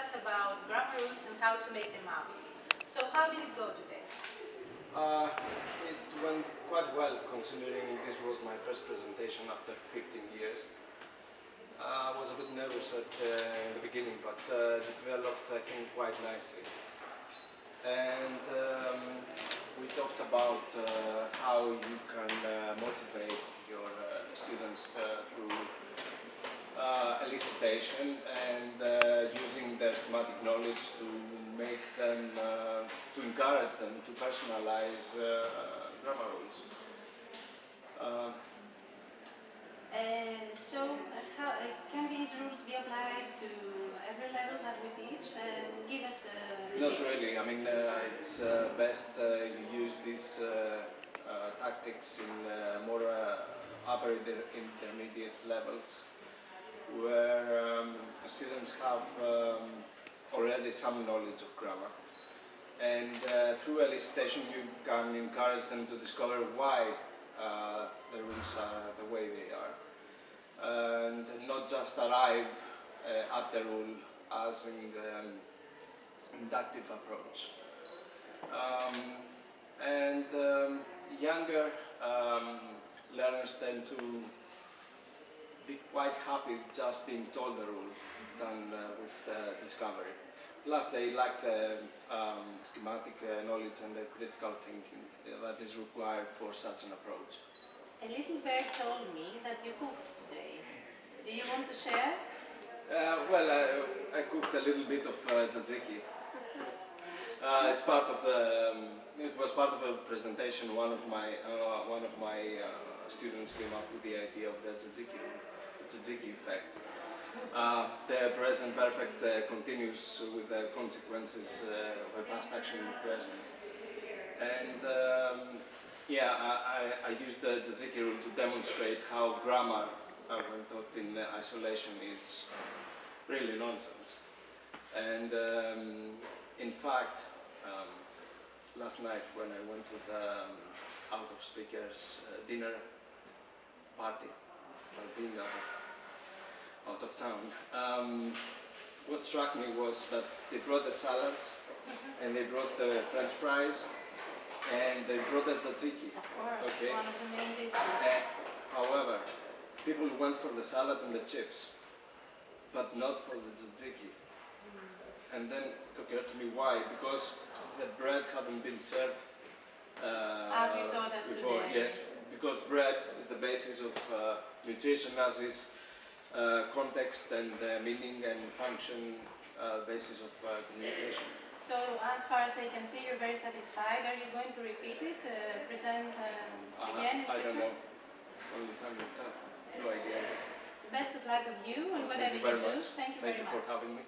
us about grammar rules and how to make them up. So how did it go today? It went quite well, considering this was my first presentation after 15 years. I was a bit nervous at the beginning, but it developed, I think, quite nicely. And we talked about how you can motivate your students through elicitation and using their schematic knowledge to make them, to encourage them to personalize grammar rules. So how can these rules be applied to every level that we teach? Give us a... Not really. I mean, it's best you use these tactics in more upper intermediate levels, where students have already some knowledge of grammar. And through elicitation you can encourage them to discover why the rules are the way they are. And not just arrive at the rule as in the inductive approach. Younger learners tend to be quite happy just being told the rule than with discovery. Plus they like the schematic knowledge and the critical thinking that is required for such an approach. A little bird told me that you cooked today. Do you want to share? Well, I cooked a little bit of tzatziki. It's part of the. It was part of a presentation. One of my students came up with the idea of the tzatziki effect. The present perfect continues with the consequences of a past action in the present. And yeah, I used the tzatziki rule to demonstrate how grammar, when taught in isolation, is really nonsense. And in fact, last night when I went to the out-of-speakers dinner party, being out of town, what struck me was that they brought the salads, and they brought the French fries, and they brought the tzatziki. Of course, okay. One of the main dishes. However, people went for the salad and the chips, but not for the tzatziki. And then it occurred to me why, because the bread hadn't been served as you taught us before. today. Yes, because bread is the basis of nutrition, as is context and meaning and function, basis of communication. So, as far as I can see, you're very satisfied. Are you going to repeat it, present again in I don't future? know. Only time will tell. No idea. Best of luck of you and whatever you do. Thank you very much. Thank you for having me.